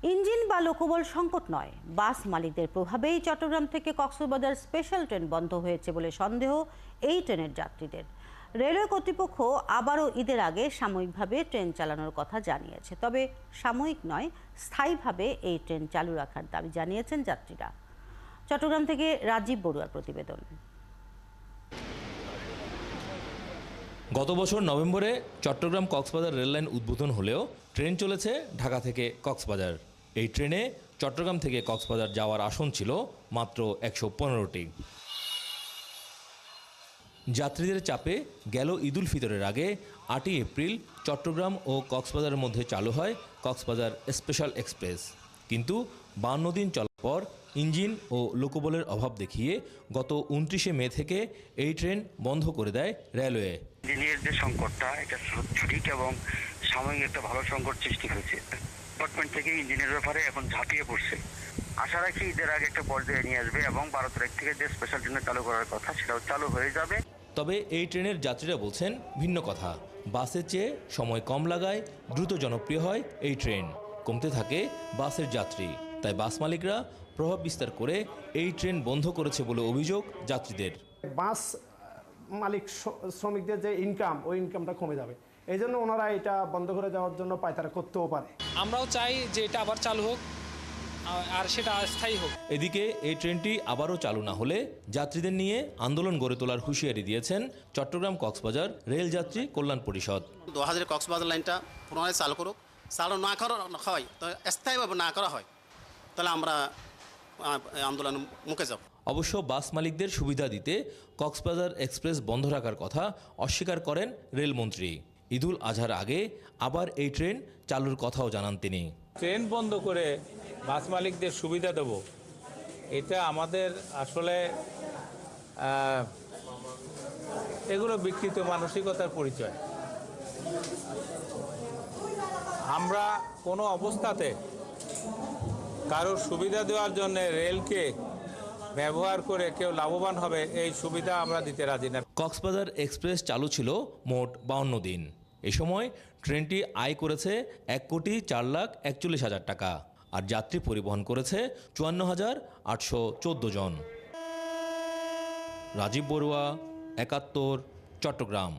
Engine বা লোকবল সংকট নয়, বাস মালিকদের প্রভাবেই চট্টগ্রাম থেকে কক্সবাজার স্পেশাল ট্রেন বন্ধ হয়েছে বলে সন্দেহ এই ট্রেনের যাত্রীদের। রেলওয়ে কর্তৃপক্ষ আবারও ঈদের আগে সাময়িকভাবে ট্রেন চালানোর কথা জানিয়েছে, তবে সাময়িক নয়, স্থায়ীভাবে এই ট্রেন চালু রাখার দাবি জানিয়েছেন যাত্রীরা। চট্টগ্রাম থেকে রাজীব বড়ুয়ার প্রতিবেদন। গত বছর নভেম্বরে চট্টগ্রাম কক্সবাজার রেললাইন উদ্বোধন হলেও ট্রেন চলেছে ঢাকা থেকে কক্সবাজার। এই ট্রেনে চট্টগ্রাম থেকে কক্সবাজার যাওয়ার আসন ছিল মাত্র 115টি। যাত্রীদের চাপে গেল ঈদুল ফিতরের আগে 8ই এপ্রিল চট্টগ্রাম ও কক্সবাজারের মধ্যে চালু হয় কক্সবাজার স্পেশাল এক্সপ্রেস। কিন্তু 52 দিন চলার পর ইঞ্জিন ও লোকবলের অভাব দেখিয়ে গত 29শে মে থেকে এই ট্রেন বন্ধ করে দেয় রেলওয়ে। ইঞ্জিনের যে সংকটটা, এটা সঠিক এবং সাময়িক একটা ভালো সংকট সৃষ্টি হয়েছে। ডিপার্টমেন্ট থেকে ইঞ্জিনের ব্যাপারে এখন ঝাঁপিয়ে পড়ছে। আশা রাখি ঈদের আগে একটা পর্যায়ে নিয়ে আসবে এবং 12 তারিখ থেকে যে স্পেশাল ট্রেন চালু করার কথা সেটাও চালু হয়ে যাবে। তবে এই ট্রেনের যাত্রীরা বলছেন ভিন্ন কথা। বাসের চেয়ে সময় কম লাগায় দ্রুত জনপ্রিয় হয় এই ট্রেন, কমতে থাকে বাসের যাত্রী। তাই বাস মালিকরা প্রভাব বিস্তার করে এই ট্রেন বন্ধ করেছে বলে অভিযোগ যাত্রীদের। বাস মালিক শ্রমিকদের যে ইনকাম, ওই ইনকামটা কমে যাবে, এই জন্য ওনারা এটা বন্ধ করে দেওয়ার জন্য পায়তারা করতেও পারে। আমরাও চাই যে এটা আবার চালু হোক আর সেটা স্থায়ী হোক। এদিকে এই ট্রেনটি আবারও চালু না হলে যাত্রীদের নিয়ে আন্দোলন গড়ে তোলার হুঁশিয়ারি দিয়েছেন চট্টগ্রাম কক্সবাজার রেল যাত্রী কল্যাণ পরিষদ। 2000 কক্সবাজার লাইনটা পুনরায় চালু করুক, চালু না করা হয় তো স্থায়ীভাবে না করা হয়, তাহলে আমরা আন্দোলন মুখে যাব। অবশ্য বাস মালিকদের সুবিধা দিতে কক্সবাজার এক্সপ্রেস বন্ধ রাখার কথা অস্বীকার করেন রেলমন্ত্রী। ঈদুল আজহার আগে আবার এই ট্রেন চালুর কথাও জানান তিনি। ট্রেন বন্ধ করে বাস মালিকদের সুবিধা দেব, এটা আমাদের আসলে এগুলো বিকৃত মানসিকতার পরিচয়। আমরা কোনো অবস্থাতে কারোর সুবিধা দেওয়ার জন্য রেলকে ব্যবহার করে কেউ লাভবান হবে এই সুবিধা আমরা দিতে রাজি না। কক্সবাজার এক্সপ্রেস চালু ছিল মোট 52 দিন। এ সময় ট্রেনটি আয় করেছে 1,04,41,000 টাকা আর যাত্রী পরিবহন করেছে 54,814 জন। রাজীব বড়ুয়া, 71, চট্টগ্রাম।